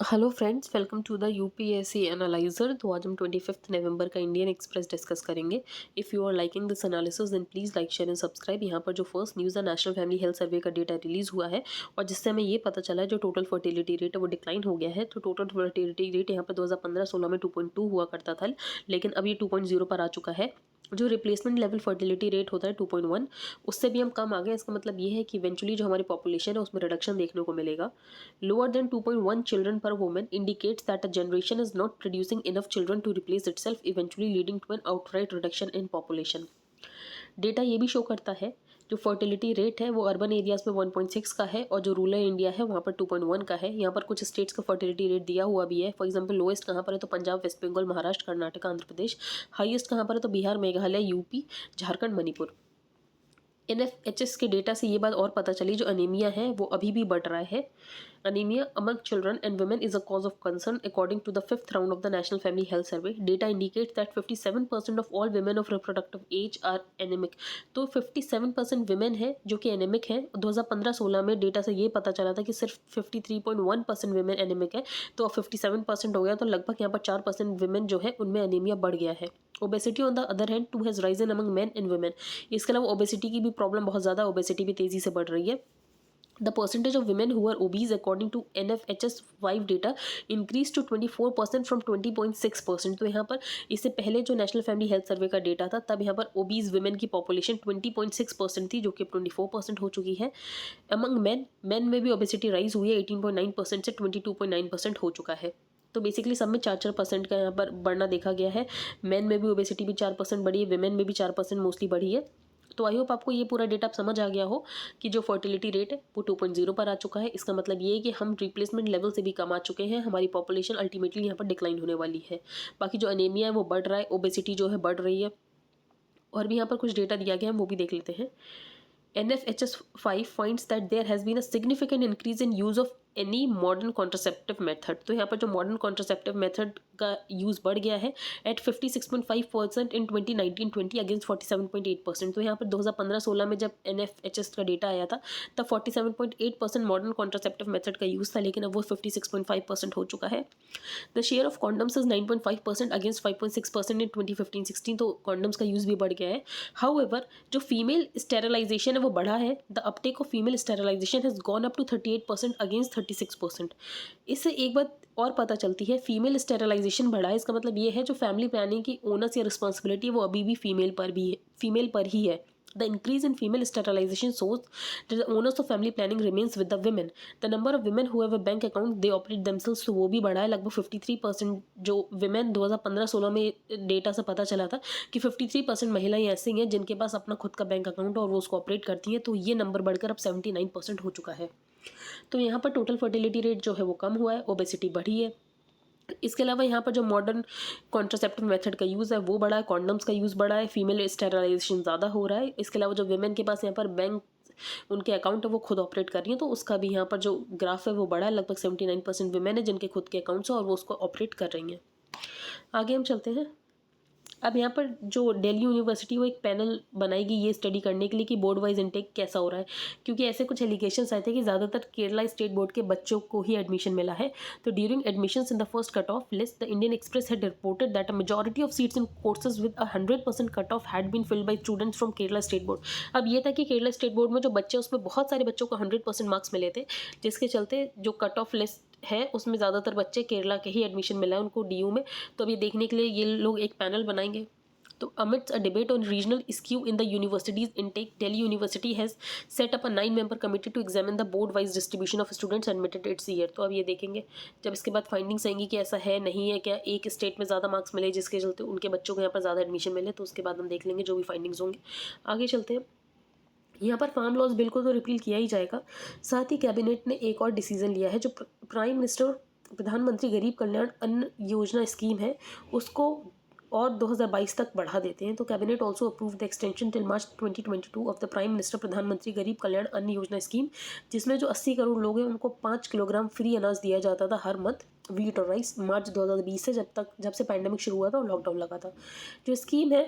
Hello friends, welcome to the UPSC analyser. तो आज हम 25 नवंबर का इंडियन एक्सप्रेस डिस्कस करेंगे। If you are liking this analysis then please like share and subscribe. यहाँ पर जो फर्स्ट न्यूज़ है, नेशनल फैमिली हेल्थ सर्वे का डेटा रिलीज़ हुआ है और जिससे हमें ये पता चला है जो टोटल फर्टिलिटी रेट है वो डिक्लाइन हो गया है। तो टोटल फर्टिलिटी रेट यहाँ पर 2015-16 में 2.2 हुआ करता था, लेकिन अब ये 2.0 पर आ चुका है। जो रिप्लेसमेंट लेवल फर्टिलिटी रेट होता है 2.1, उससे भी हम कम आ गए। इसका मतलब ये है कि इवेंचुअली जो हमारी पॉपुलेशन है उसमें रिडक्शन देखने को मिलेगा। Lower than 2.1 children per woman indicates that a generation is not producing enough children to replace itself, eventually leading to an outright reduction in population. Data ये भी शो करता है जो फर्टिलिटी रेट है वो अर्बन एरियाज में 1.6 का है और जो रूरल इंडिया है वहाँ पर 2.1 का है। यहाँ पर कुछ स्टेट्स का फर्टिलिटी रेट दिया हुआ भी है। फॉर एग्जांपल लोएस्ट कहाँ पर है तो पंजाब, वेस्ट बंगाल, महाराष्ट्र, कर्नाटक, आंध्र प्रदेश। हाईएस्ट कहाँ पर है तो बिहार, मेघालय, यूपी, झारखंड, मणिपुर। NFHS के डेटा से ये बात और पता चली जो अनीमिया है वो अभी भी बढ़ रहा है। Anemia among children and women is a cause of concern according to the fifth round of the National Family Health Survey. Data indicates that 57% of all women of reproductive age are anemic. तो 57% women है जो कि anemic है। 2015-16 में data से ये पता चला था कि सिर्फ 53.1% women anemic है, तो अब 57% हो गया। तो लगभग यहाँ पर 4% women जो है उनमें anemia बढ़ गया है। Obesity on the other hand too has risen among men and women. इसके अलावा obesity की भी प्रॉब्लम बहुत ज़्यादा, obesity भी तेज़ी से बढ़ रही है। The percentage of women who are obese according to NFHS 5 data increased to 24% from 20.6%। तो यहाँ पर इससे पहले जो नेशनल फैमिली हेल्थ सर्वे का डेटा था तब यहाँ पर ओबीज वुमेन की पॉपुलेशन 20.6% थी, जो कि 24% हो चुकी है। अमंग मेन में भी ओबेसिटी राइज हुई है, 18.9% से 22.9% हो चुका है। तो बेसिकली सब में 4-4% का यहाँ पर बढ़ना देखा गया है। मेन में भी ओबेसिटी भी 4% बढ़ी है, विमेन में भी 4% मोस्टली बढ़ी है। तो आई होप आपको ये पूरा डेटा आप समझ आ गया हो कि जो फर्टिलिटी रेट है वो 2.0 पर आ चुका है। इसका मतलब ये है कि हम रिप्लेसमेंट लेवल से भी कम आ चुके हैं। हमारी पॉपुलेशन अल्टीमेटली यहाँ पर डिक्लाइन होने वाली है। बाकी जो अनेमिया है वो बढ़ रहा है, ओबेसिटी जो है बढ़ रही है। और भी यहाँ पर कुछ डेटा दिया गया है, वो भी देख लेते हैं। NFHS 5 finds that there has been a significant increase in use of any modern contraceptive method। तो यहाँ पर जो मॉडर्न कॉन्ट्रासेप्टिव मेथड का यूज़ बढ़ गया है एट 56.5% इन 2019-20 अगेंस्ट 47.8%। तो यहाँ पर 2015-16 में जब NFHS का डेटा आया था तब 47.8% मॉडर्न कॉन्ट्रासेप्टिव मेथड का यूज़ था, लेकिन अब वो 56.5% हो चुका है। The share of condoms is 9.5% against 5.6% इन 2015-16। तो कॉन्डम्स का यूज़ भी बढ़ गया है। हाउएवर जो फीमेल स्टेरिलाइजेशन है वो बढ़ा है। The uptake of female sterilisation has gone up to 38% against 36%। इससे एक बात और पता चलती है, फीमेल स्टेरिलाइजेशन बढ़ा है, इसका मतलब ये है जो फैमिली प्लानिंग की ओनर्स या रिस्पॉन्सिबिलिटी है वो अभी भी फीमेल पर ही है। The increase in female sterilization shows that the onus of family planning remains with the women. The number of women who have a bank account they operate themselves, तो वो भी बढ़ा है। लगभग 53% जो women 2015-16 में डेटा से पता चला था कि 53% महिलाएं ऐसी हैं जिनके पास अपना खुद का बैंक अकाउंट और वो उसको ऑपरेट करती हैं। तो ये नंबर बढ़कर अब 79% हो चुका है। तो यहाँ पर टोटल फर्टिलिटी रेट जो है वो कम हुआ है, ओबेसिटी बढ़ी है। इसके अलावा यहाँ पर जो मॉडर्न कॉन्ट्रासेप्टिव मेथड का यूज़ है वो बढ़ा है, कॉन्डम्स का यूज़ बढ़ा है, फीमेल स्टेरिलाइजेशन ज़्यादा हो रहा है। इसके अलावा जो वेमेन के पास यहाँ पर बैंक उनके अकाउंट है वो खुद ऑपरेट कर रही हैं, तो उसका भी यहाँ पर जो ग्राफ है वो बढ़ा है। लगभग 79% वेमेन है जिनके खुद के अकाउंट्स हैं और वो उसको ऑपरेट कर रही हैं। आगे हम चलते हैं। अब यहाँ पर जो दिल्ली यूनिवर्सिटी वो एक पैनल बनाएगी ये स्टडी करने के लिए कि बोर्ड वाइज इनटेक कैसा हो रहा है, क्योंकि ऐसे कुछ एलिगेशंस आए थे कि ज़्यादातर केरला स्टेट बोर्ड के बच्चों को ही एडमिशन मिला है। तो during admissions in the first cut off list the Indian Express had reported that a majority of seats in courses with 100% cut off had been filled by students from Kerala state board. अब ये था कि Kerala state board में जो बच्चे उसमें बहुत सारे बच्चों को 100% मार्क्स मिले थे, जिसके चलते जो कट ऑफ लिस्ट है उसमें ज़्यादातर बच्चे केरला के ही एडमिशन मिला है उनको DU में। तो अब ये देखने के लिए ये लोग एक पैनल बनाएंगे। तो amidst a debate on regional skew in the university's intake, Delhi University has set up a 9-member committee to examine the board-wise distribution of students admitted its year। तो अब ये देखेंगे जब इसके बाद फाइंडिंग्स आएंगी कि ऐसा है नहीं है, क्या एक स्टेट में ज़्यादा मार्क्स मिले जिसके चलते उनके बच्चों को यहाँ पर ज़्यादा एडमिशन मिले, तो उसके बाद हम देख लेंगे जो भी फाइंडिंग्स होंगे। आगे चलते हैं। यहाँ पर फार्म लॉस बिल को तो रिपील किया ही जाएगा, साथ ही कैबिनेट ने एक और डिसीजन लिया है। जो प्राइम मिनिस्टर प्रधानमंत्री गरीब कल्याण अन्न योजना स्कीम है उसको और 2022 तक बढ़ा देते हैं। तो cabinet also approve the extension till March 2022 of the prime minister प्रधानमंत्री गरीब कल्याण अन्न योजना स्कीम, जिसमें जो 80 करोड़ लोग हैं उनको 5 किलोग्राम फ्री अनाज दिया जाता था हर मंथ, वीट और राइस, मार्च 2020 से जब से पैंडेमिक शुरू हुआ था और लॉकडाउन लगा था। जो स्कीम है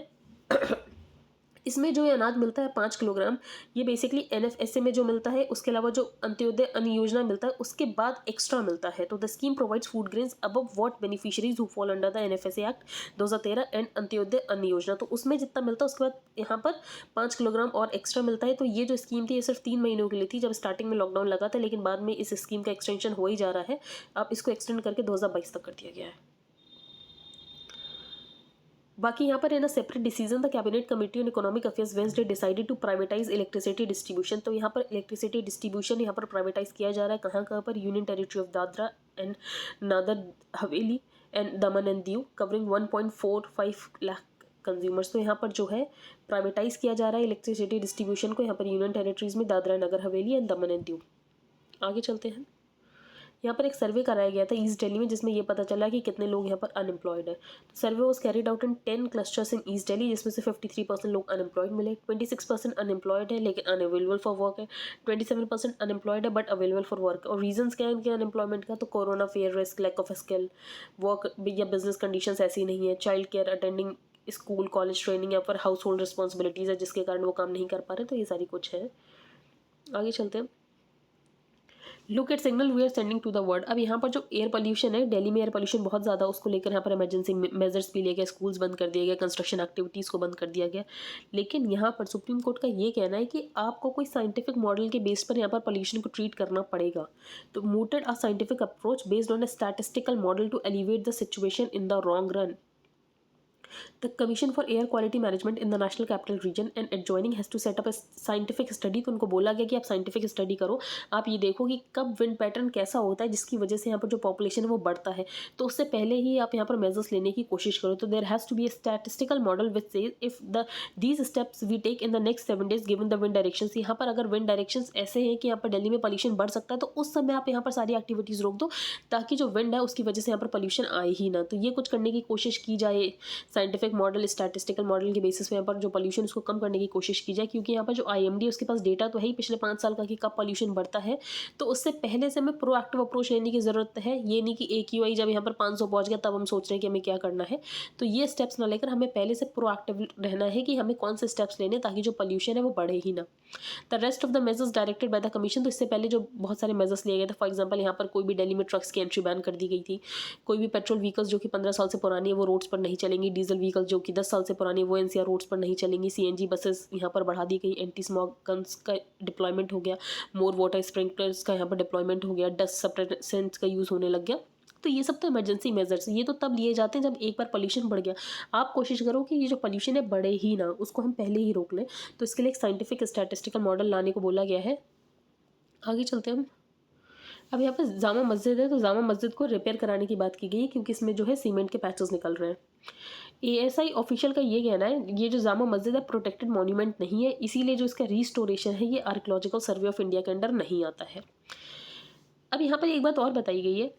इसमें जो ये अनाज मिलता है 5 किलोग्राम, ये बेसिकली एनएफएसए में जो मिलता है, उसके अलावा जो अंत्योदय अन्न योजना मिलता है उसके बाद एक्स्ट्रा मिलता है। तो the scheme provides food grains above what beneficiaries who fall under the NFSA act 2013 and Antyodaya अन्न योजना। तो उसमें जितना मिलता है उसके बाद यहाँ पर 5 किलोग्राम और एक्स्ट्रा मिलता है। तो ये जो स्कीम थी ये सिर्फ 3 महीनों के लिए थी, जब स्टार्टिंग में लॉकडाउन लगा था, लेकिन बाद में इस स्कीम का एक्सटेंशन हो ही जा रहा है। अब इसको एक्सटेंड करके 2022 तक कर दिया गया है। बाकी यहाँ पर है ना, separate decision the cabinet committee on economic affairs Wednesday decided to privatise electricity distribution. तो यहाँ पर इलेक्ट्रिसिटी डिस्ट्रीब्यूशन यहाँ पर प्राइवेटाइज किया जा रहा है। कहाँ कहाँ पर? Union territory of Dadra and Nagar Haveli and Daman and Diu covering 1.45 lakh consumers. तो यहाँ पर जो है प्राइवेटाइज किया जा रहा है इलेक्ट्रिसिटी डिस्ट्रीब्यूशन को, यहाँ पर यूनियन टेरिटरीज में Dadra Nagar Haveli and Daman and Diu. आगे चलते हैं। यहाँ पर एक सर्वे कराया गया था ईस्ट दिल्ली में, जिसमें ये पता चला कि कितने लोग यहाँ पर अनएम्प्लॉयड है। तो survey was carried out in 10 clusters in east Delhi, जिसमें से 53% लोग अनएम्प्लॉयड मिले, 26% अनएम्प्लॉयड है लेकिन अनअवेलेबल फॉर वर्क है, 27% अनएम्प्लॉयड है बट अवेलेबल फॉर वर्क। और रीजंस क्या है इनके अनएम्प्लॉयमेंट का? तो corona, fear risk, lack of skill, work या बिजनेस कंडीशंस ऐसी नहीं है, child care, attending school college training या फिर हाउस होल्ड रिस्पॉन्सिबिलिटीज़ है जिसके कारण वो काम नहीं कर पा रहे। तो ये सारी कुछ है। आगे चलते हैं। Look at signal we are sending to the world. अब यहाँ पर जो एयर पोल्यूशन है, दिल्ली में एयर पोल्यूशन बहुत ज़्यादा, उसको लेकर यहाँ पर इमरजेंसी मेजर्स भी लिए गए, स्कूल्स बंद कर दिए गए, कंस्ट्रक्शन एक्टिविटीज़ को बंद कर दिया गया। लेकिन यहाँ पर सुप्रीम कोर्ट का ये कहना है कि आपको कोई साइंटिफिक मॉडल के बेस पर यहाँ पर पोल्यूशन को ट्रीट करना पड़ेगा। तो mooted a scientific approach based on a statistical model to alleviate the situation in the long run. The Commission for Air Quality Management in the National Capital Region and adjoining has to set up a scientific study। तो उनको बोला गया कि आप scientific study करो, आप ये देखो कि कब विंड पैटर्न कैसा होता है जिसकी वजह से यहाँ पर जो पॉपुलेशन है वो बढ़ता है। तो उससे पहले ही आप यहाँ पर मेजर्स लेने की कोशिश करो। तो there has to be a statistical model which says if these steps we take in the next 7 days given the wind directions. यहाँ पर अगर विंड डायरेक्शंस ऐसे हैं कि यहाँ पर दिल्ली में पॉल्यूशन बढ़ सकता है, तो उस समय आप यहाँ पर सारी एक्टिविटीज़ रोक दो ताकि जो विंड है उसकी वजह से यहाँ पर पॉल्यूशन आए ही ना। तो ये कुछ करने की कोशिश की जाए, साइंटिफिक मॉडल, स्टैटिस्टिकल मॉडल के बेसिस पे यहाँ पर जो पॉल्यूशन उसको कम करने की कोशिश की जाए। क्योंकि यहाँ पर जो आईएमडी उसके पास डेटा तो है ही पिछले 5 साल का कि कब पॉल्यूशन बढ़ता है। तो उससे पहले से हमें प्रोएक्टिव अप्रोच लेने की ज़रूरत है। ये नहीं कि AQI जब यहाँ पर 500 पहुँच गया तब हम सोच रहे हैं कि हमें क्या करना है। तो ये स्टेप्स ना लेकर हमें पहले से प्रोएक्टिव रहना है कि हमें कौन से स्टेप्स लेने ताकि जो पॉल्यूशन है वो बढ़े ही ना। The rest of the measures directed by the commission. तो इससे पहले जो बहुत सारे मेजर्स लिए गए थे, फॉर एग्जांपल यहाँ पर कोई भी दिल्ली में ट्रक्स की एंट्री बैन कर दी गई थी। कोई भी पेट्रोल व्हीकल्स जो कि 15 साल से पुरानी है वो रोड्स पर नहीं चलेंगी। डीजल व्हीकल्स जो कि 10 साल से पुरानी है वो NCR रोड्स पर नहीं चलेंगी। CNG बसेस यहाँ पर बढ़ा दी गई। एंटी स्मॉग गन्स का डिप्लॉयमेंट हो गया। मोर वाटर स्प्रिंकलर्स का यहाँ पर डिप्लॉयमेंट हो गया। डस्ट सप्रेसेंट्स का यूज़ होने लग गया। तो ये सब तो इमरजेंसी मेजर्स, ये तो तब लिए जाते हैं जब एक बार पोल्यूशन बढ़ गया। आप कोशिश करो कि ये जो पोल्यूशन है बढ़े ही ना, उसको हम पहले ही रोक लें। तो इसके लिए एक साइंटिफिक स्टैटिस्टिकल मॉडल लाने को बोला गया है। आगे चलते हैं हम। अब यहाँ पर जामा मस्जिद है, तो जामा मस्जिद को रिपेयर कराने की बात की गई है क्योंकि इसमें जो है सीमेंट के पैचेस निकल रहे हैं। ASI ऑफिशियल का ये कहना है ये जो जामा मस्जिद है प्रोटेक्टेड मॉन्यूमेंट नहीं है, इसीलिए जो इसका रिस्टोरेशन है ये आर्कियोलॉजिकल सर्वे ऑफ इंडिया के अंडर नहीं आता है। अब यहाँ पर एक बात और बताई गई है,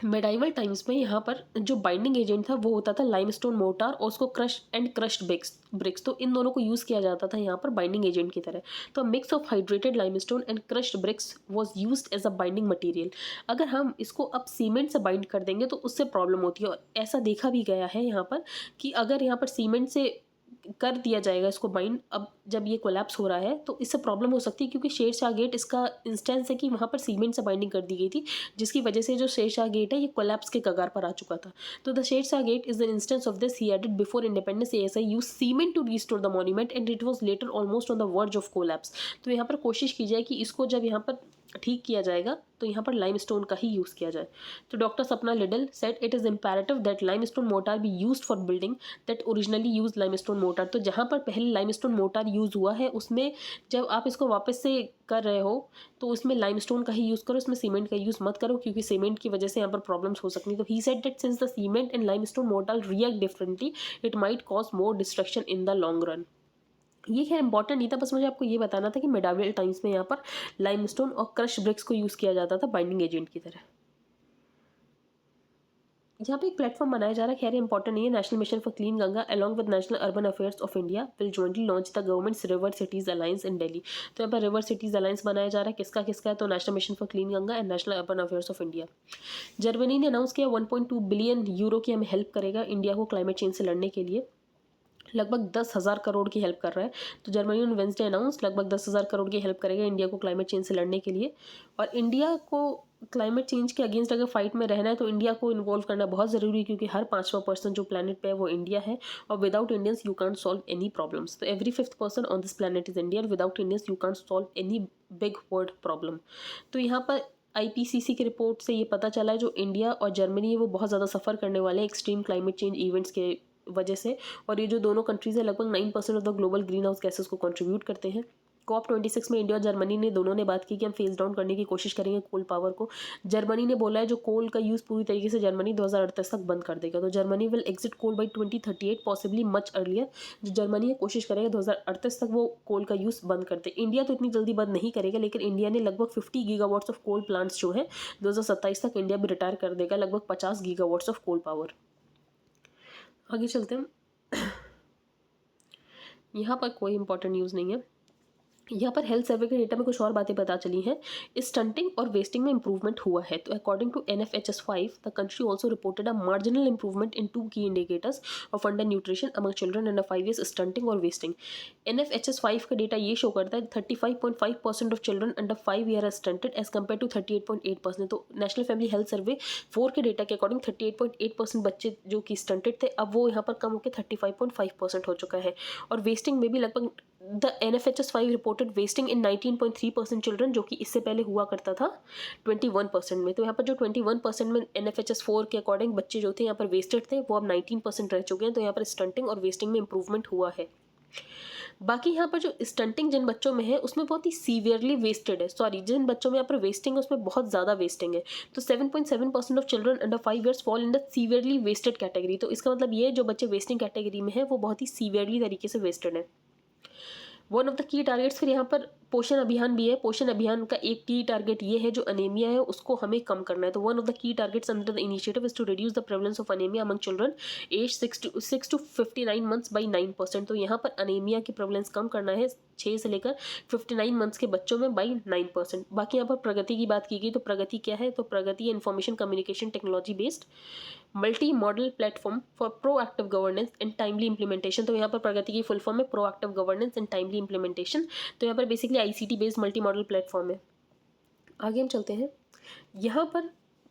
मेडाइवल टाइम्स में यहाँ पर जो बाइंडिंग एजेंट था वो होता था लाइमस्टोन मोर्टार और उसको क्रश्ड ब्रिक्स। तो इन दोनों को यूज़ किया जाता था यहाँ पर बाइंडिंग एजेंट की तरह। तो mix of hydrated limestone and crushed bricks was used as a binding material. अगर हम इसको अब सीमेंट से बाइंड कर देंगे तो उससे प्रॉब्लम होती है, और ऐसा देखा भी गया है यहाँ पर कि अगर यहाँ पर सीमेंट से कर दिया जाएगा इसको बाइंड, अब जब ये कोलैप्स हो रहा है तो इससे प्रॉब्लम हो सकती है क्योंकि शेरशाह गेट इसका इंस्टेंस है कि वहाँ पर सीमेंट से बाइंडिंग कर दी गई थी, जिसकी वजह से जो शेरशाह गेट है ये कोलैप्स के कगार पर आ चुका था। तो the Sher Shah gate is an instance of this. He added before independence ASI use cement to restore the monument and it was later almost on the verge of collapse. तो यहाँ पर कोशिश की जाए कि इसको जब यहाँ पर ठीक किया जाएगा तो यहाँ पर लाइमस्टोन का ही यूज़ किया जाए। तो doctor Sapna Liddle said it is imperative that limestone mortar be used for building that originally use limestone mortar. तो जहाँ पर पहले लाइमस्टोन मोर्टार यूज़ हुआ है उसमें जब आप इसको वापस से कर रहे हो तो उसमें लाइमस्टोन का ही यूज़ करो, इसमें सीमेंट का यूज़ मत करो क्योंकि सीमेंट की वजह से यहाँ पर प्रॉब्लम्स हो सकती हैं। तो he said that since the cement and limestone mortar react differently it might cause more destruction in the long run. ये खैर इंपॉर्टेंट नहीं था, बस मुझे आपको ये बताना था कि मेडावियल टाइम्स में यहाँ पर लाइमस्टोन और क्रश ब्रिक्स को यूज़ किया जाता था बाइंडिंग एजेंट की तरह। यहाँ पे एक प्लेटफॉर्म बनाया जा रहा है, खैर इंपॉर्टेंट नहीं है। National mission for clean Ganga along with national urban affairs of India will jointly launch the governments river cities alliance इन दिल्ली। तो यहाँ पर रिवर सिटीज अलायंस बनाया जा रहा है, किसका किसका है? तो national mission for clean Ganga and national urban affairs of India. Germany ने अनाउंस किया 1.2 बिलियन यूरो की हमें हेल्प करेगा इंडिया को क्लाइमेट चेंज से लड़ने के लिए। लगभग 10,000 करोड़ की हेल्प कर रहा है। तो जर्मनी ने वेंसडे अनाउंस लगभग 10,000 करोड़ की हेल्प करेगा इंडिया को क्लाइमेट चेंज से लड़ने के लिए। और इंडिया को क्लाइमेट चेंज के अगेंस्ट अगर फाइट में रहना है तो इंडिया को इन्वॉल्व करना बहुत ज़रूरी है, क्योंकि हर 5वां पर्सन जो प्लानट पे है वो इंडिया है, और without Indians you can't solve any problems. तो every 5th person on this planet is India, without Indians you can't solve any big world problem. तो यहाँ पर आईपीसीसी की रिपोर्ट से ये पता चला है जो इंडिया और जर्मनी है वो बहुत ज़्यादा सफ़र करने वाले हैं एक्सट्रीम क्लाइमेट चेंज इवेंट्स के वजह से। और ये जो दोनों कंट्रीज़ है लगभग 9% of the global green house gases को कंट्रीब्यूट करते हैं। COP26 में इंडिया और जर्मनी ने दोनों ने बात की कि हम फेज डाउन करने की कोशिश करेंगे कोल पावर को। जर्मनी ने बोला है जो कोल का यूज़ पूरी तरीके से जर्मनी 2038 तक बंद कर देगा। तो Germany will exit coal by 2038, possibly much earlier. जो जर्मनी है कोशिश करेगा 2038 तक वो कोल का यूज़ बंद कर दे। इंडिया तो इतनी जल्दी बंद नहीं करेगा, लेकिन इंडिया ने लगभग 50 गीगावाट्स ऑफ कोल प्लांट्स जो है 2027 तक इंडिया भी रिटायर कर देगा, लगभग 50 गीगावाट्स ऑफ कोल पावर। आगे चलते हैं। यहाँ पर कोई इंपॉर्टेंट न्यूज़ नहीं है। यहाँ पर हेल्थ सर्वे के डेटा में कुछ और बातें पता चली हैं। स्टंटिंग और वेस्टिंग में इंप्रूवमेंट हुआ है। तो according to NFHS5 the country also reported a marginal improvement in 2 key indicators of under nutrition among children under 5 years, stunting और वेस्टिंग। NFHS5 का डेटा ये शो करता है 35.5% of children under 5 year are stunted as compared to 38.8%। तो national Family Health सर्वे 4 के data के according 38.8% बच्चे जो कि स्टंटेड थे, अब वो यहाँ पर कम होकर 35.5% हो चुका है। और वेस्टिंग में भी लगभग the NFHS5 reported wasting in 19.3% children, जो कि इससे पहले हुआ करता था 21% में। तो यहाँ पर जो 21% में NFHS4 के अकॉर्डिंग बच्चे जो थे यहाँ पर वेस्टेड थे, वो अब 19% रह चुके हैं। तो यहाँ पर स्टंटिंग और वेस्टिंग में इंप्रूवमेंट हुआ है। बाकी यहाँ पर जो स्टंटिंग जिन बच्चों में है उसमें बहुत ही सीवियरली वेस्टेड है, सॉरी जिन बच्चों में यहाँ पर वेस्टिंग है उसमें बहुत ज़्यादा वेस्टिंग है। तो 7.7% of children under 5 years fall in the severely wasted category. तो इसका मतलब ये जो बच्चे वेस्टिंग कैटेगरी में है वो बहुत ही सीवियरली तरीके से वेस्टेड है। One of the key targets फिर यहाँ पर पोषण अभियान भी है। पोषण अभियान का एक की टारगेट ये है जो अनेमिया है उसको हमें कम करना है। तो one of the key targets under the initiative is to reduce the prevalence of anaemia among children age 6 to 59 months by 9%। तो यहाँ पर अनेमिया की प्रेवलेंस कम करना है 6 से लेकर 59 मंथ्स के बच्चों में बाई 9%। बाकी यहाँ पर प्रगति की बात की गई। तो प्रगति क्या है? तो Pragati information communication technology based multi model platform for proactive governance and timely implementation. तो यहाँ पर प्रगति की फुल फॉर्म है proactive governance and timely implementation. तो यहाँ पर basically ICT based multi model platform है। आगे हम चलते हैं। यहाँ पर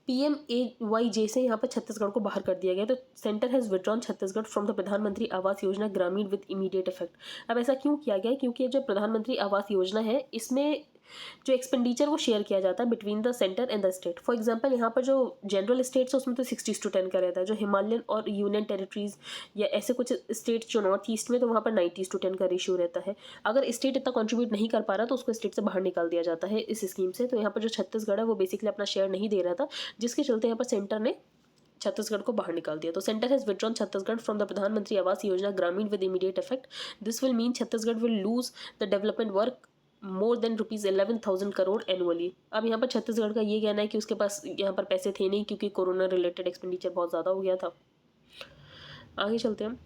PMAYJ से यहाँ पर छत्तीसगढ़ को बाहर कर दिया गया। तो centre has withdrawn Chhattisgarh from the प्रधानमंत्री आवास योजना ग्रामीण विद इमीडिएट इफेक्ट। अब ऐसा क्यों किया गया है? क्योंकि जो प्रधानमंत्री आवास योजना है इसमें जो एक्सपेंडिचर वो शेयर किया जाता है between the centre and the state. For example यहाँ पर जो जनरल स्टेट्स है उसमें तो 60:10 का रहता है। जो हिमालयन और यूनियन टेरिटरीज या ऐसे कुछ स्टेट्स जो नॉर्थ ईस्ट में, तो वहाँ पर 90:10 का रेशियो रहता है। अगर स्टेट इतना कंट्रीब्यूट नहीं कर पा रहा तो उसको स्टेट से बाहर निकाल दिया जाता है इस स्कीम से। तो यहाँ पर जो छत्तीसगढ़ है वो बेसिकली अपना शेयर नहीं दे रहा था, जिसके चलते यहाँ पर सेंटर ने छत्तीसगढ़ को बाहर निकाल दिया। तो centre has withdrawn Chhattisgarh from the प्रधानमंत्री आवास योजना ग्रामीण with immediate effect. This will mean Chhattisgarh will lose the development work more than ₹11,000 crore annually. अब यहाँ पर छत्तीसगढ़ का ये कहना है कि उसके पास यहाँ पर पैसे थे नहीं, क्योंकि कोरोना रिलेटेड एक्सपेंडिचर बहुत ज़्यादा हो गया था। आगे चलते हैं।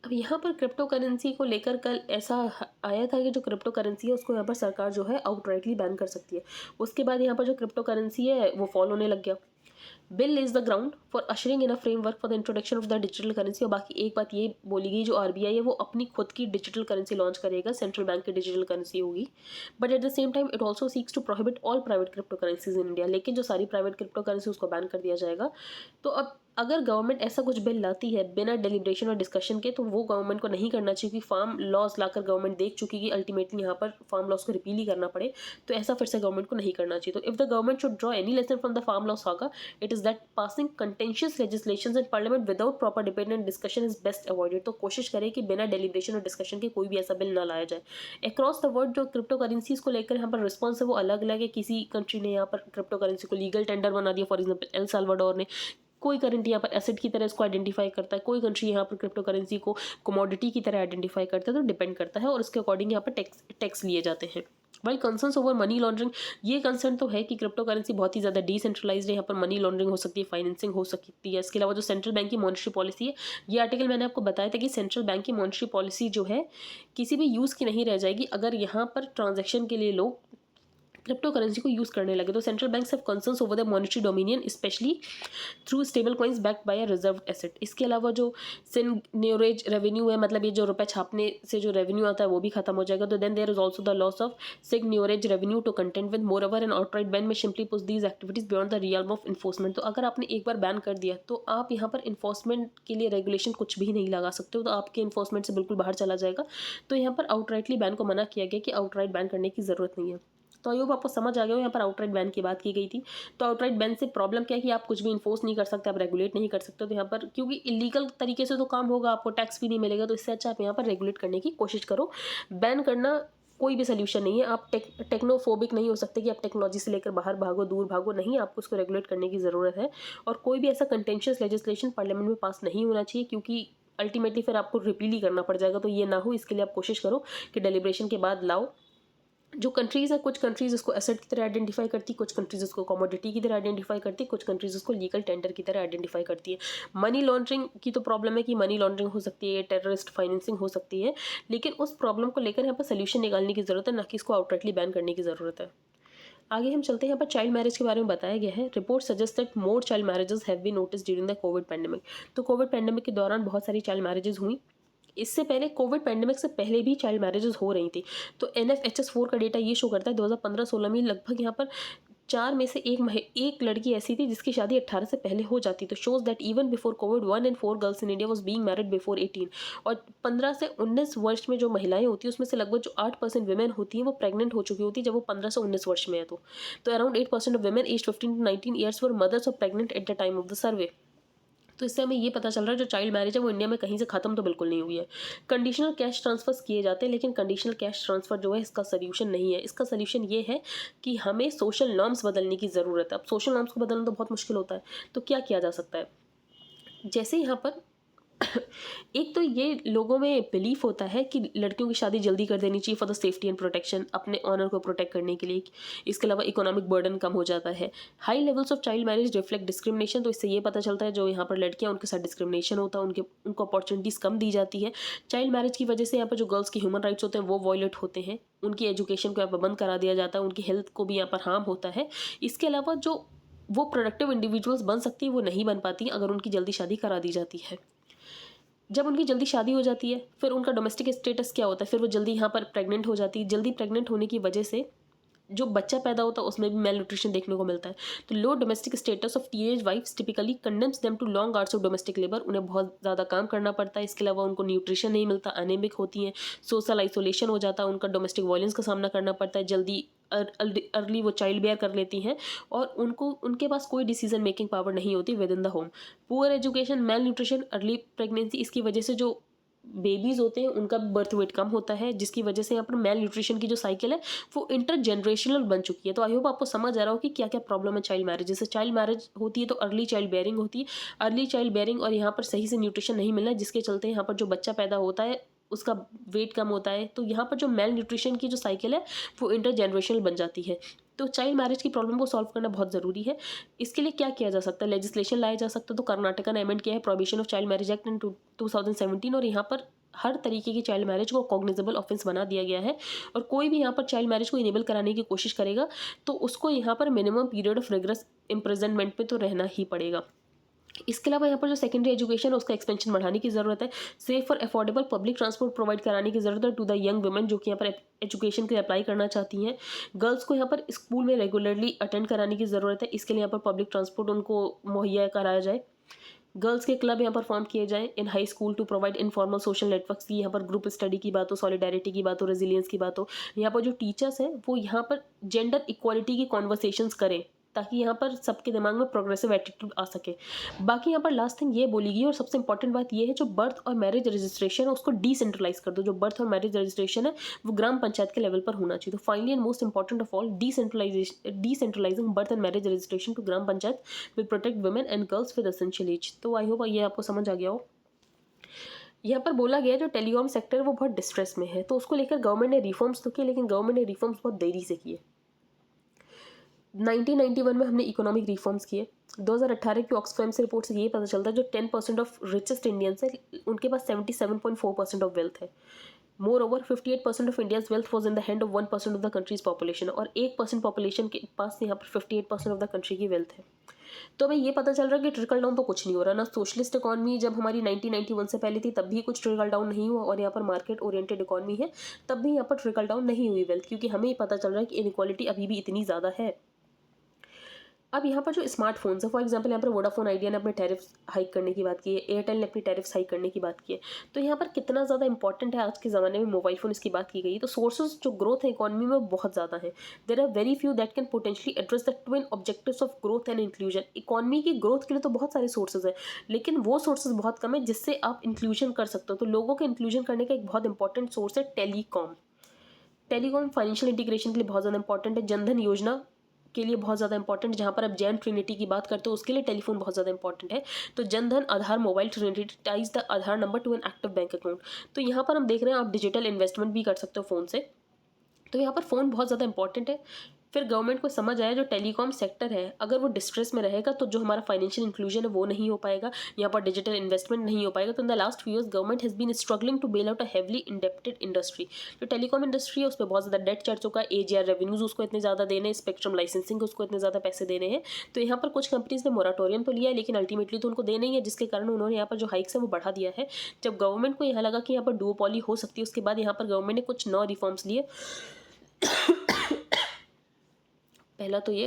अब यहाँ पर क्रिप्टो करेंसी को लेकर कल ऐसा आया था कि जो क्रिप्टो करेंसी है उसको यहाँ पर सरकार जो है आउटराइटली बैन कर सकती है। उसके बाद यहाँ पर जो क्रिप्टो करेंसी है वो फॉल होने लग गया। Bill is the ground for ushering in a framework for the introduction of the digital currency. और बाकी एक बात ये बोली गई, जो RBI है वो अपनी खुद की डिजिटल करेंसी लॉन्च करेगा, सेंट्रल बैंक की डिजिटल करेंसी होगी। But at the same time it also seeks to prohibit all private crypto currencies in India. लेकिन जो सारी प्राइवेट क्रिप्टो करेंसी उसको बैन कर दिया जाएगा। तो अब अगर गवर्नमेंट ऐसा कुछ बिल लाती है बिना डेलिब्रेशन और डिस्कशन के, तो वो गवर्नमेंट को नहीं करना चाहिए। क्योंकि फार्म लॉज लाकर गवर्नमेंट देख चुकी कि अल्टीमेटली यहाँ पर फार्म लॉज को रिपील ही करना पड़े, तो ऐसा फिर से गवर्नमेंट को नहीं करना चाहिए। तो if the government should draw any lesson from the farm law saga, it is that passing contentious legislations in parliament without proper debate and discussion is best avoided. तो कोशिश करें कि बिना डेलिब्रेशन और डिस्कशन के कोई भी ऐसा बिल ना लाया जाए। अक्रॉस द वर्ल्ड जो क्रिप्टो करेंसीज को लेकर यहाँ पर रिस्पॉन्स है वो अलग अलग है। किसी कंट्री ने यहाँ पर क्रिप्टो करेंसी को लीगल टेंडर बना दिया, फॉर एग्जाम्पल एल साल्वाडोर ने। कोई कंट्री यहाँ पर एसेट की तरह इसको आइडेंटिफाई करता है, कोई कंट्री यहाँ पर क्रिप्टो करेंसी को कमोडिटी की तरह आइडेंटिफाई करता है। तो डिपेंड करता है और उसके अकॉर्डिंग यहाँ पर टैक्स लिए जाते हैं। While concerns over money laundering, ये कंसर्न तो है कि क्रिप्टो करेंसी बहुत ही ज़्यादा डिसेंट्रलाइज्ड है। यहाँ पर मनी लॉन्ड्रिंग हो सकती है, फाइनेंसिंग हो सकती है। इसके अलावा जो सेंट्रल बैंक की मॉनेटरी पॉलिसी है, ये आर्टिकल मैंने आपको बताया था कि सेंट्रल बैंक की मॉनेटरी पॉलिसी जो है किसी भी यूज़ की नहीं रह जाएगी अगर यहाँ पर ट्रांजेक्शन के लिए लोग क्रिप्टो करेंसी को यूज़ करने लगे। तो central banks have concerns over the monetary dominion specially through stable coins backed by a reserve asset. इसके अलावा जो सिग्न्योरेज रेवेन्यू है, मतलब ये जो रुपए छापने से जो रेवेन्यू आता है वो भी खत्म हो जाएगा। तो then there is also the loss of seigniorage revenue to contend with moreover an outright ban may simply push these activities beyond the realm of enforcement. तो अगर आपने एक बार बैन कर दिया तो आप यहाँ पर इन्फोर्समेंट के लिए रेगुलेशन कुछ भी नहीं लगा सकते हो, तो आपके इन्फोर्समेंट से बिल्कुल बाहर चला जाएगा। तो यहाँ पर आउटराइटली बैन को मना किया गया कि आउटराइट बैन करने की जरूरत नहीं है। तो आई होप आपको समझ आ गया हो, यहाँ पर आउटराइट बैन की बात की गई थी। तो आउटराइट बैन से प्रॉब्लम क्या है कि आप कुछ भी इन्फोर्स नहीं कर सकते, आप रेगुलेट नहीं कर सकते। तो यहाँ पर क्योंकि इलीगल तरीके से तो काम होगा, आपको टैक्स भी नहीं मिलेगा, तो इससे अच्छा आप यहाँ पर रेगुलेट करने की कोशिश करो। बैन करना कोई भी सोल्यूशन नहीं है। आप टेक्नोफोबिक नहीं हो सकते कि आप टेक्नोलॉजी से लेकर बाहर भागो, दूर भागो, नहीं, आपको उसको रेगुलेट करने की ज़रूरत है। और कोई भी ऐसा कंटेंशियस लेजिस्लेशन पार्लियामेंट में पास नहीं होना चाहिए, क्योंकि अल्टीमेटली फिर आपको रिपील ही करना पड़ जाएगा। तो ये ना हो, इसके लिए आप कोशिश करो कि डेलिब्रेशन के बाद लाओ। जो कंट्रीज़ है, कुछ कंट्रीज़ इसको एसेट की तरह आइडेंटिफाई करती, कुछ कंट्रीज़ इसको कमोडिटी की तरह आइडेंटिफाई करती, कुछ कंट्रीज़ इसको लीगल टेंडर की तरह आइडेंटिफाई करती है। मनी लॉन्ड्रिंग की तो प्रॉब्लम है कि मनी लॉन्ड्रिंग हो सकती है, टेररिस्ट फाइनेंसिंग हो सकती है, लेकिन उस प्रॉब्लम को लेकर यहाँ पर सोल्यूशन निकालने की ज़रूरत है, ना कि इसको आउटराइटली बैन करने की ज़रूरत है। आगे हम चलते हैं। यहाँ पर चाइल्ड मैरिज के बारे में बताया गया है। Report suggest that more child marriages have been notice during the covid pandemic. तो कोविड पैंडेमिक के दौरान बहुत सारी चाइल्ड मैरिजेस हुई। इससे पहले कोविड पैंडेमिक से पहले भी चाइल्ड मैरिजेस हो रही थी। तो NFHS 4 का डेटा ये शो करता है 2015-16 में लगभग यहाँ पर 4 में से एक लड़की ऐसी थी जिसकी शादी 18 से पहले हो जाती। तो shows that even before Covid 1 in 4 girls in India was being married before 18। और 15 से 19 वर्ष में जो महिलाएं होती हैं उसमें से लगभग जो 8% विमेन होती हैं वो प्रेग्नेंट हो चुकी होती है जब वो 15 से 19 वर्ष में है। तो around 8% of women age 15 to 19 years were mothers और pregnant at the time of the survey. तो इससे हमें ये पता चल रहा है जो चाइल्ड मैरिज है वो इंडिया में कहीं से ख़त्म तो बिल्कुल नहीं हुई है। कंडीशनल कैश ट्रांसफर्स किए जाते हैं, लेकिन कंडीशनल कैश ट्रांसफ़र जो है इसका सोल्यूशन नहीं है। इसका सोल्यूशन ये है कि हमें सोशल नॉर्म्स बदलने की ज़रूरत है। अब सोशल नॉर्म्स को बदलना तो बहुत मुश्किल होता है, तो क्या किया जा सकता है? जैसे यहाँ पर एक तो ये लोगों में बिलीफ होता है कि लड़कियों की शादी जल्दी कर देनी चाहिए for the safety and protection, अपने ऑनर को प्रोटेक्ट करने के लिए। इसके अलावा इकोनॉमिक बर्डन कम हो जाता है। High levels of child marriage reflect discrimination. तो इससे ये पता चलता है जो यहाँ पर लड़कियाँ उनके साथ डिस्क्रिमिनेशन होता है, उनको अपॉर्चुनिटीज़ कम दी जाती है। चाइल्ड मैरिज की वजह से यहाँ पर जो गर्ल्स के ह्यूमन राइट्स होते हैं वो वॉयलेट होते हैं। उनकी एजुकेशन को यहाँ पर बंद करा दिया जाता है, उनकी हेल्थ को भी यहाँ पर हार्म होता है। इसके अलावा जो वो प्रोडक्टिव इंडिविजुअल्स बन सकती है वो नहीं बन पाती अगर उनकी जल्दी शादी करा दी जाती है। जब उनकी जल्दी शादी हो जाती है फिर उनका डोमेस्टिक स्टेटस क्या होता है, फिर वो जल्दी यहाँ पर प्रेग्नेंट हो जाती है। जल्दी प्रेग्नेंट होने की वजह से जो बच्चा पैदा होता है उसमें भी मेल न्यूट्रिशन देखने को मिलता है। तो low domestic status of teenage wives typically condemns them to long hours of domestic labour. उन्हें बहुत ज़्यादा काम करना पड़ता है। इसके अलावा उनको न्यूट्रिशन नहीं मिलता, एनेमिक होती हैं, सोशल आइसोलेशन हो जाता है, उनका डोमेस्टिक वायलेंस का सामना करना पड़ता है, जल्दी अर्ली वो चाइल्ड बेयर कर लेती हैं और उनके पास कोई डिसीजन मेकिंग पावर नहीं होती with in the home. Poor education, mail nutrition, early pregnancy, इसकी वजह से जो बेबीज़ होते हैं उनका बर्थ वेट कम होता है, जिसकी वजह से यहाँ पर मेल न्यूट्रिशन की जो साइकिल है वो इंटर जनरेशनल बन चुकी है। तो आई होप आपको समझ आ रहा हो कि क्या क्या प्रॉब्लम है चाइल्ड मैरिज। जैसे चाइल्ड मैरिज होती है तो अर्ली चाइल्ड बेयरिंग होती है, अर्ली चाइल्ड बेयरिंग और यहाँ पर सही से न्यूट्रिशन नहीं मिलना है, जिसके चलते यहाँ पर जो बच्चा पैदा होता है उसका वेट कम होता है। तो यहाँ पर जो मेल न्यूट्रिशन की जो साइकिल है वो इंटर जनरेशनल बन जाती है। तो चाइल्ड मैरिज की प्रॉब्लम को सॉल्व करना बहुत ज़रूरी है। इसके लिए क्या किया जा सकता है? लेजिस्लेशन लाया जा सकता है। तो कर्नाटका ने अमेंड किया है prohibition of child marriage act in 2017 और यहाँ पर हर तरीके की चाइल्ड मैरिज को कॉग्निजेबल ऑफेंस बना दिया गया है। और कोई भी यहाँ पर चाइल्ड मैरिज को इनेबल कराने की कोशिश करेगा तो उसको यहाँ पर minimum period of rigorous imprisonment पे तो रहना ही पड़ेगा। इसके अलावा यहाँ पर जो सेकेंडरी एजुकेशन है उसका एक्सपेंशन बढ़ाने की ज़रूरत है। सेफ और अफोर्डेबल पब्लिक ट्रांसपोर्ट प्रोवाइड कराने की ज़रूरत है टू द यंग वुमेन जो कि यहाँ पर एजुकेशन के लिए अप्लाई करना चाहती हैं। गर्ल्स को यहाँ पर स्कूल में रेगुलरली अटेंड कराने की ज़रूरत है। इसके लिए यहाँ पर पब्लिक ट्रांसपोर्ट उनको मुहैया कराया जाए। गर्ल्स के क्लब यहाँ पर फॉर्म किए जाएं in high school to provide informal social networks की। यहाँ पर ग्रुप स्टडी की बात हो, सॉलिडारिटी की बात हो, रेजिलियंस की बात हो। यहाँ पर जो टीचर्स हैं वो यहाँ पर जेंडर इक्वालिटी की कॉन्वर्सेशंस करें ताकि यहाँ पर सबके दिमाग में प्रोग्रेसिव एटीट्यूड आ सके। बाकी यहाँ पर लास्ट थिंग ये बोली गई और सबसे इंपॉर्टेंट बात ये है जो बर्थ और मैरिज रजिस्ट्रेशन है उसको डिसेंट्रलाइज कर दो। जो बर्थ और मैरिज रजिस्ट्रेशन है वो ग्राम पंचायत के लेवल पर होना चाहिए। तो finally and most important of all decentralising birth and marriage registration to gram panchayat will protect women and girls with essential age. तो आई होप ये आपको समझ आ गया हो। यहाँ पर बोला गया जो टेलीकॉम सेक्टर है वो बहुत डिस्ट्रेस में है, तो उसको लेकर गवर्नमेंट ने रिफॉर्म्स तो किए लेकिन गवर्नमेंट ने रिफॉर्म्स बहुत देरी से किए। 1991 में हमने इकोनॉमिक रिफॉर्म्स किए। 2018 की ऑक्सफैम से रिपोर्ट से ये पता चलता है जो 10% ऑफ रिचेस्ट इंडियंस है उनके पास 77.4% ऑफ वेल्थ है। More over 58% of India's wealth was in the hand of 1% of the countries population, और 1% पॉपुलेशन के पास यहाँ पर 58% ऑफ द कंट्री की वेल्थ है। तो हमें ये पता चल रहा है कि ट्रिकल डाउन तो कुछ नहीं हो रहा ना। सोशलिस्ट इकॉनमी जब हमारी 1991 से पहले थी तब भी कुछ ट्रिकल डाउन नहीं हुआ, और यहाँ पर मार्केट ओरिएंटेड इकॉनमी है तब भी यहाँ पर ट्रिकल डाउन नहीं हुई वेल्थ, क्योंकि हमें ये पता चल रहा है कि इनइक्वालिटी अभी भी इतनी ज़्यादा है। अब यहाँ पर जो स्मार्टफोन्स है, फॉर एग्जांपल यहाँ पर वोडाफोन आइडिया ने अपने टैरिफ्स हाइक करने की बात की है, एयरटेल ने अपनी टैरिफ्स हाइक करने की बात की है। तो यहाँ पर कितना ज़्यादा इंपॉर्टेंट है आज के ज़माने में मोबाइल फ़ोन, इसकी बात की गई। तो सोर्सेज जो ग्रोथ है इकॉनमी में बहुत ज़्यादा है। There are very few that can potentially address the twin objectives of growth and inclusion. Economy की ग्रोथ के लिए तो बहुत सारे सोर्सेज हैं, लेकिन वो सोर्सेज बहुत कम है जिससे आप इंक्लूजन कर सकते हो। तो लोगों के इंक्लूजन करने का एक बहुत इंपॉर्टेंट सोर्स है टेलीकॉम। टेलीकॉम फाइनेंशियल इंटीग्रेशन के लिए बहुत ज़्यादा इंपॉर्टेंट है, जनधन योजना के लिए बहुत ज़्यादा इंपॉर्टेंट, जहाँ पर आप जैन ट्रिनिटी की बात करते हो उसके लिए टेलीफोन बहुत ज़्यादा इंपॉर्टेंट है। तो Jan Dhan Aadhaar mobile trinity ties the Aadhaar number to an active bank account. तो यहाँ पर हम देख रहे हैं आप डिजिटल इन्वेस्टमेंट भी कर सकते हो फ़ोन से। तो यहाँ पर फ़ोन बहुत ज़्यादा इंपॉर्टेंट है। फिर गवर्नमेंट को समझ आया जो टेलीकॉम सेक्टर है अगर वो डिस्ट्रेस में रहेगा तो जो हमारा फाइनेंशियल इंक्लूजन है वो नहीं हो पाएगा, यहाँ पर डिजिटल इन्वेस्टमेंट नहीं हो पाएगा। तो in the last few years government has been struggling to bail out a heavily indebted industry. जो टेलीकॉम इंडस्ट्री है उस पर बहुत ज़्यादा डेट चढ़ चुका है, एजीआर रेवेन्यूज उसको इतने ज़्यादा देने हैं, स्पेक्ट्रम लाइसेंसिंग उसको इतने ज़्यादा पैसे देने हैं। तो यहाँ पर कुछ कंपनीज ने मोराटोरियम तो लिया है लेकिन अल्टीमेटली तो उनको देना ही है, जिसके कारण उन्होंने यहाँ पर जो हाइक्स है वो बढ़ा दिया है। जब गवर्नमेंट को यहाँ लगा कि यहाँ पर डुओपॉली हो सकती है उसके बाद यहाँ पर गवर्नमेंट ने कुछ नौ रिफॉर्म्स लिए। पहला तो ये,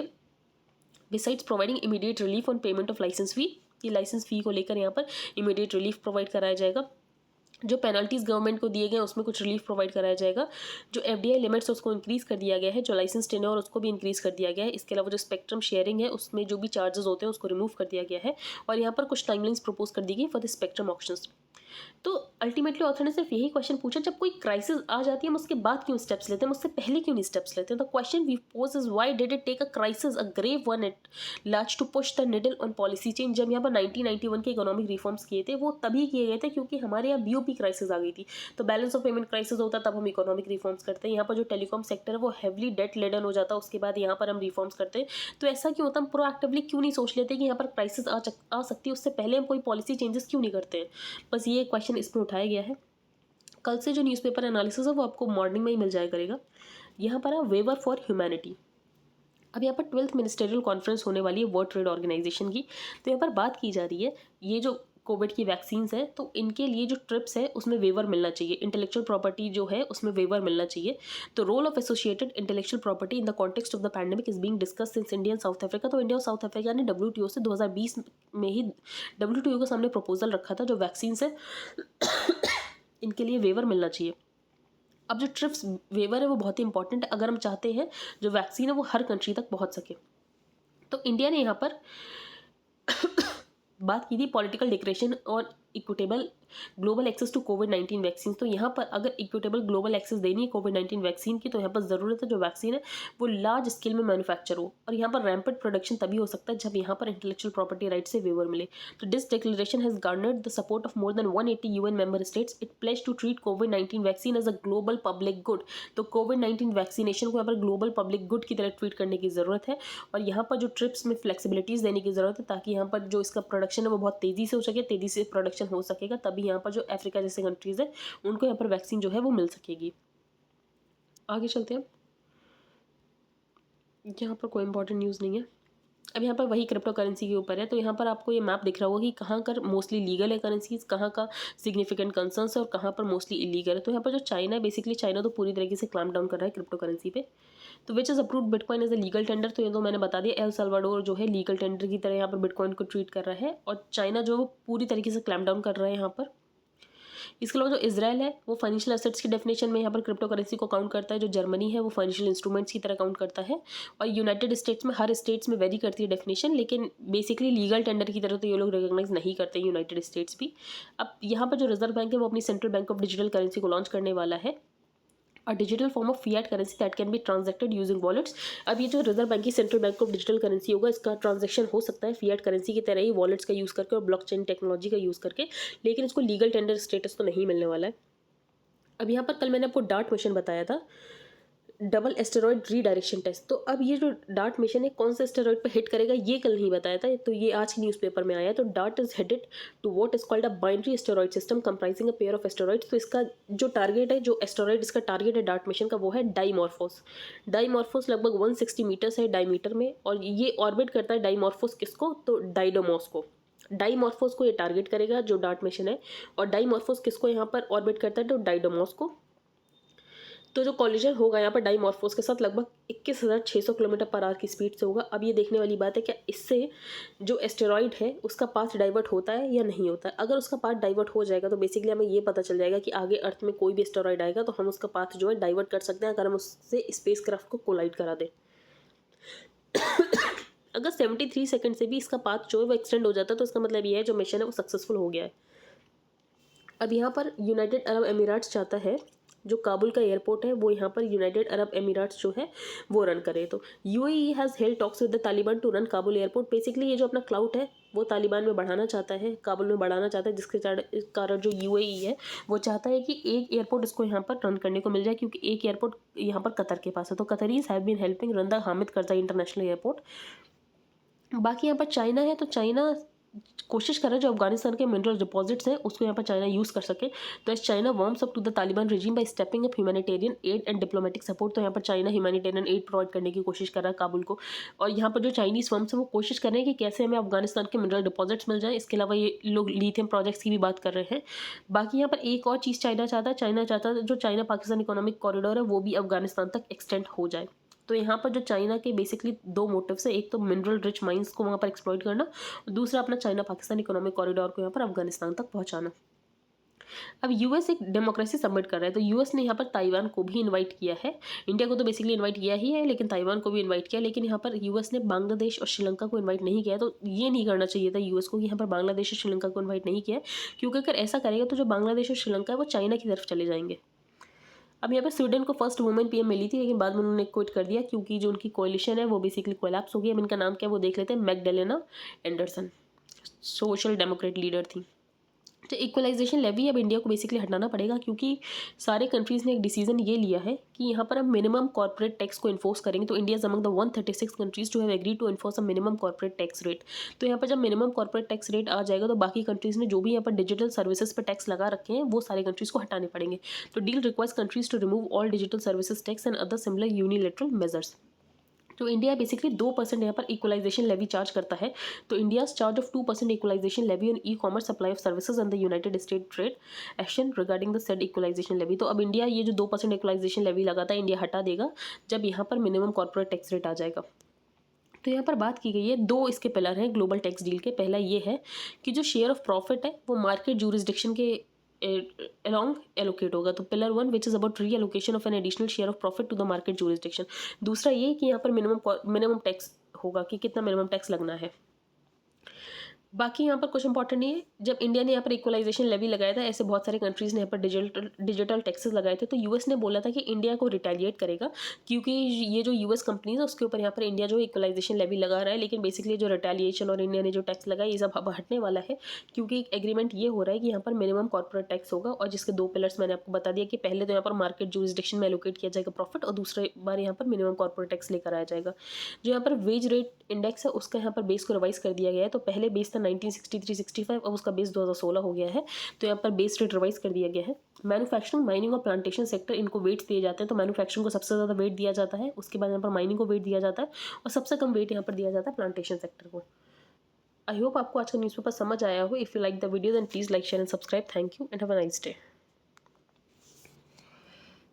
besides providing immediate relief on payment of licence fee, ये लाइसेंस फी को लेकर यहाँ पर इमीडिएट रिलीफ प्रोवाइड कराया जाएगा। जो पेनल्टीज गवर्नमेंट को दिए गए हैं उसमें कुछ रिलीफ प्रोवाइड कराया जाएगा। जो एफडीआई लिमिट्स उसको इंक्रीज कर दिया गया है, जो लाइसेंस टेन्योर उसको भी इंक्रीज कर दिया गया है। इसके अलावा जो स्पेक्ट्रम शेयरिंग है उसमें जो भी चार्जेस होते हैं उसको रिमूव कर दिया गया है, और यहाँ पर कुछ टाइमलाइंस प्रपोज कर दी गई फॉर द स्पेक्ट्रम ऑप्शंस। तो अल्टीमेटली ऑथर ने सिर्फ यही क्वेश्चन पूछा, जब कोई क्राइसिस आ जाती है हम उसके बाद क्यों स्टेप्स लेते हैं, उससे पहले क्यों नहीं स्टेप्स लेते हैं। The question we pose is why did it take a crisis, a grave one at large to push the needle on policy change. जब यहाँ पर 1991 के इकोनॉमिक रिफॉर्म्स किए थे वो तभी किए गए थे क्योंकि हमारे यहाँ बीओपी क्राइसिस आ गई थी। तो बैलेंस ऑफ पेमेंट क्राइसिस होता तब हम इकोनॉमिक रिफॉर्म्स करते हैं। यहाँ पर जो टेलीकॉम सेक्टर है वो हेवली डेट लेडन हो जाता, उसके बाद यहाँ पर हम रिफॉर्म्स करते हैं। तो ऐसा क्यों होता, हम प्रोएक्टिवली क्यों नहीं सोच लेते कि यहाँ पर क्राइसिस आ सकती है, उससे पहले हम कोई पॉलिसी चेंजेस क्यों नहीं करते हैं। बस ये क्वेश्चन इसमें उठाया गया है। कल से जो न्यूज़पेपर एनालिसिस है वो आपको मॉर्निंग में ही मिल जाया करेगा। यहाँ पर है वेवर फॉर ह्यूमैनिटी। अब यहाँ पर 12th मिनिस्टेरियल कॉन्फ्रेंस होने वाली है वर्ल्ड ट्रेड ऑर्गेनाइजेशन की। तो यहाँ पर बात की जा रही है ये जो कोविड की वैक्सीन्स है तो इनके लिए जो ट्रिप्स है उसमें वेवर मिलना चाहिए, इंटेलेक्चुअल प्रॉपर्टी जो है उसमें वेवर मिलना चाहिए। तो role of associated intellectual property in the context of the pandemic is being discuss since India and South Africa. तो इंडिया और साउथ अफ्रीका ने WTO से 2020 में ही WTO के सामने प्रपोजल रखा था जो वैक्सीन है इनके लिए वेवर मिलना चाहिए। अब जो ट्रिप्स वेवर है वो बहुत ही इंपॉर्टेंट है अगर हम चाहते हैं जो वैक्सीन है वो हर कंट्री तक पहुंच सके। तो इंडिया ने यहाँ पर बात की थी पॉलिटिकल डिक्लेरेशन और इक्विटेबल ग्लोबल एक्सेस टू कोविड-19 वैक्सीन। तो यहाँ पर अगर इक्विटेबल ग्लोबल एक्सेस देनी है कोविड-19 वैक्सीन की तो यहाँ पर ज़रूरत है जो वैक्सीन है वो लार्ज स्केल में मैन्युफैक्चर हो, और यहाँ पर रैम्पेड प्रोडक्शन तभी हो सकता है जब यहाँ पर इंटेलेक्चुअल प्रॉपर्टी राइट से वेवर मिले। तो this declaration has garnered the support of more than 180 UN member states. It pledge to treat कोविड-19 vaccine as a global public good. तो कोविड-19 वैक्सीनेशन को यहाँ पर ग्लोबल पब्लिक गुड की तरह ट्रीट करने की ज़रूरत है, और यहाँ पर जो ट्रिप्स में फ्लेक्सिबिलिटीज़ देने की ज़रूरत है ताकि यहाँ पर जो इसका प्रोडक्शन है वो बहुत तेज़ी से हो सके, तेज़ी से प्रोडक्शन हो सकेगा तभी यहाँ पर जो अफ्रीका जैसे कंट्रीज़ है उनको यहाँ पर वैक्सीन जो है वो मिल सकेगी। आगे चलते हैं, यहाँ पर कोई इंपॉर्टेंट न्यूज़ नहीं है। अब यहाँ पर वही क्रिप्टो करेंसी के ऊपर है। तो यहाँ पर आपको ये मैप दिख रहा होगा कि कहाँ कर मोस्टली लीगल है करेंसीज, कहाँ का सिग्निफिकेंट कंसर्न्स है और कहाँ पर मोस्टली इलीगल है। तो यहाँ पर जो चाइना है बेसिकली चाइना तो पूरी तरीके से क्लैम्प डाउन कर रहा है क्रिप्टो करेंसी पे। तो which is approved bitcoin as a legal tender. तो ये तो मैंने बता दिया, एल साल्वाडोर जो है लीगल टेंडर की तरह यहाँ पर बिटकॉइन को ट्रीट कर रहा है, और चाइना जो है वो पूरी तरीके से क्लैम्प डाउन कर रहा है यहाँ पर। इसके अलावा जो इजराइल है वो फाइनेंशियल एसेट्स की डेफिनेशन में यहाँ पर क्रिप्टो करेंसी को काउंट करता है, जो जर्मनी है वो फाइनेंशियल इंस्ट्रूमेंट्स की तरह काउंट करता है, और यूनाइटेड स्टेट्स में हर स्टेट्स में वेरी करती है डेफिनेशन, लेकिन बेसिकली लीगल टेंडर की तरह तो ये लोग रिकॉग्नाइज नहीं करते यूनाइटेड स्टेट्स भी। अब यहाँ पर जो रिजर्व बैंक है वो अपनी central bank of digital currency को लॉन्च करने वाला है, a digital form of fiat currency that can be transacted using wallets। अब ये जो रिजर्व बैंक की central bank of digital currency होगा इसका ट्रांजैक्शन हो सकता है फिएट करेंसी की तरह ही वॉलेट्स का यूज़ करके और ब्लॉकचेन टेक्नोलॉजी का यूज़ करके, लेकिन इसको लीगल टेंडर स्टेटस तो नहीं मिलने वाला है। अब यहाँ पर कल मैंने आपको डार्ट मिशन बताया था, डबल एस्टेरॉयड रीडायरेक्शन टेस्ट। तो अब ये जो डार्ट मिशन है कौन से एस्टेरॉयड पे हिट करेगा ये कल नहीं बताया था, तो ये आज की न्यूज़पेपर में आया। तो DART is headed to what is called a binary asteroid system comprising a pair of asteroids. तो इसका जो टारगेट है, जो एस्टेरॉयड इसका टारगेट है डार्ट मिशन का, वो है डाइमॉर्फोस। डाइमॉर्फोस लगभग 160 मीटर्स है डायमीटर में, और ये ऑर्बिट करता है डाइमॉर्फोस किसको, तो डाइडोमॉस को। डाइमॉर्फोस को ये टारगेट करेगा जो डार्ट मिशन है, और डाइमॉर्फोस किसको यहाँ पर ऑर्बिट करता है, तो डाइडोमॉस को। तो जो कॉलिजन होगा यहाँ पर डाइमॉर्फोस के साथ लगभग 21,600 किलोमीटर पर आवर की स्पीड से होगा। अब ये देखने वाली बात है क्या इससे जो एस्टेरॉइड है उसका पाथ डाइवर्ट होता है या नहीं होता है। अगर उसका पाथ डाइवर्ट हो जाएगा तो बेसिकली हमें ये पता चल जाएगा कि आगे अर्थ में कोई भी एस्टेरॉइड आएगा तो हम उसका पाथ जो है डाइवर्ट कर सकते हैं, अगर हम उससे स्पेस क्राफ्ट को कोलाइड करा दें। अगर 73 सेकंड से भी इसका पाथ जो है वो एक्सटेंड हो जाता है तो इसका मतलब ये है जो मिशन है वो सक्सेसफुल हो गया है। अब यहाँ पर यूनाइटेड अरब एमिरेट्स चाहता है जो काबुल का एयरपोर्ट है वो यहाँ पर यूनाइटेड अरब एमिरेट्स जो है वो रन करे। तो UAE has held talks with the Taliban to run Kabul airport. Basically ये जो अपना क्लाउड है वो तालिबान में बढ़ाना चाहता है, काबुल में बढ़ाना चाहता है, जिसके कारण जो यूएई है वो चाहता है कि एक एयरपोर्ट इसको यहाँ पर रन करने को मिल जाए, क्योंकि एक एयरपोर्ट यहाँ पर कतर के पास है। तो Qataris have been helping run the Hamid Karzai international airport. बाकी यहाँ पर चाइना है, तो चाइना कोशिश कर रहा है जो अफगानिस्तान के मिनरल डिपॉजिट्स हैं उसको यहाँ पर चाइना यूज़ कर सके। तो as China warms up to the Taliban regime by stepping up humanitarian aid and diplomatic support. तो यहाँ पर चाइना ह्यूमैनिटेरियन एड प्रोवाइड करने की कोशिश कर रहा है काबुल को, और यहाँ पर जो चाइनीज़ फर्म्स है वो कोशिश कर रहे हैं कि कैसे हमें अफगानिस्तान के मिनरल डिपॉजिट्स मिल जाए। इसके अलावा ये लोग लिथियम प्रोजेक्ट्स की भी बात कर रहे हैं। बाकी यहाँ पर एक और चीज़ चाइना चाहता है जो चाइना पाकिस्तान इकोनॉमिक कॉरिडोर है वो भी अफगानिस्तान तक एक्सटेंड हो जाए। तो यहाँ पर जो चाइना के बेसिकली दो मोटिव्स है, एक तो मिनरल रिच माइंस को वहाँ पर एक्सप्लॉइट करना, और दूसरा अपना चाइना पाकिस्तान इकोनॉमिक कॉरिडोर को यहाँ पर अफगानिस्तान तक पहुँचाना। अब यूएस एक डेमोक्रेसी सबमिट कर रहा है, तो यूएस ने यहाँ पर ताइवान को भी इनवाइट किया है। इंडिया को तो बेसिकली इनवाइट किया ही है, लेकिन ताइवान को भी इनवाइट किया। लेकिन यहाँ पर यूएस ने बांग्लादेश और श्रीलंका को इनवाइट नहीं किया, तो ये नहीं करना चाहिए था यूएस को कि यहाँ पर बांग्लादेश और श्रीलंका को इन्वाइट नहीं किया, क्योंकि अगर ऐसा करेगा तो जो बांग्लादेश और श्रीलंका है वो चाइना की तरफ चले जाएंगे। अब यहाँ पर स्वीडन को फर्स्ट वुमेन पीएम मिली थी, लेकिन बाद में उन्होंने क्विट कर दिया क्योंकि जो उनकी कोalition है वो बेसिकली कोलैप्स हो गई। अब इनका नाम क्या है वो देख लेते हैं। Magdalena Anderson social Democrat leader थी। तो इक्वलाइजेशन लेवी अब इंडिया को बेसिकली हटाना पड़ेगा, क्योंकि सारे कंट्रीज़ ने एक डिसीजन ये लिया है कि यहाँ पर हम मिनिमम कॉर्पोरेट टैक्स को इन्फोर्स करेंगे। तो India is among the 136 countries to have agree to enforce a minimum corporate tax rate. तो यहाँ पर जब मिनिमम कॉर्पोरेट टैक्स रेट आ जाएगा तो बाकी कंट्रीज़ ने जो भी यहाँ पर डिजिटल सर्विसेज पर टैक्स लगा रखे हैं वो सारे कंट्रीज़ को हटाने पड़ेंगे। तो deal requires countries to remove all digital services tax and other similar unilateral measures. तो इंडिया बेसिकली 2% यहाँ पर इक्वलाइजेशन लेवी चार्ज करता है। तो India charge of 2% equalisation levy on e commerce supply of services and the United State trade action regarding the said equalisation levy. तो अब India ये जो 2% इक्वलाइजेशन लेवी लगाता है इंडिया हटा देगा जब यहाँ पर मिनिमम कॉर्पोरेट टैक्स रेट आ जाएगा। तो यहाँ पर बात की गई है, दो इसके पिलर हैं ग्लोबल टैक्स डील के। पहला ये है कि जो शेयर ऑफ प्रॉफिट है वो मार्केट जूरिसडिक्शन के along एलोकेट होगा। तो pillar 1 which is about reallocation of an additional share of profit to the market jurisdiction. दूसरा ये कि यहाँ पर मिनिमम टैक्स होगा कि कितना मिनिमम टैक्स लगना है। बाकी यहाँ पर कुछ इंपॉर्टेंट नहीं है। जब इंडिया ने यहाँ पर इक्वलाइजेशन लेवी लगाया था, ऐसे बहुत सारे कंट्रीज़ ने यहाँ पर डिजिटल टैक्सेस लगाए थे। तो यूएस ने बोला था कि इंडिया को रिटेलिएट करेगा, क्योंकि ये जो यूएस कंपनीज है उसके ऊपर यहाँ पर इंडिया जो इक्वलाइजेशन लेवी लगा रहा है। लेकिन बेसिकली जो रिटेलिएशन और इंडिया ने जो टैक्स लगाया ये सब अब हटने वाला है, क्योंकि एक एग्रीमेंट ये हो रहा है कि यहाँ पर मिनिमम कॉर्पोरेट टैक्स होगा, और जिसके दो पिलर्स मैंने आपको बता दिया कि पहले तो यहाँ पर मार्केट जूरिसडिक्शन में एलोकेट किया जाएगा प्रॉफिट, और दूसरे बार यहाँ पर मिनिमम कॉर्पोरेट टैक्स लेकर आया जाएगा। जो यहाँ पर वेज रेट इंडेक्स है उसका यहाँ पर बेस को रिवाइज कर दिया गया है। तो पहले बेस था 1963-65, अब उसका बेस 2016 हो गया है। तो यहाँ पर बेस रेट रिवाइज कर दिया गया है। मैन्युफैक्चरिंग, माइनिंग और प्लांटेशन सेक्टर इनको वेट्स दिए जाते हैं। तो मैन्युफैक्चरिंग को सबसे ज़्यादा वेट दिया जाता है, उसके बाद यहाँ पर माइनिंग को वेट दिया जाता है, और सबसे कम वेट यहाँ पर दिया जाता है प्लांटेशन सेक्टर को। आई होप आपको आज का न्यूज़पेपर समझ आया हो। If you like the video then please like share and subscribe. Thank you and have a nice day.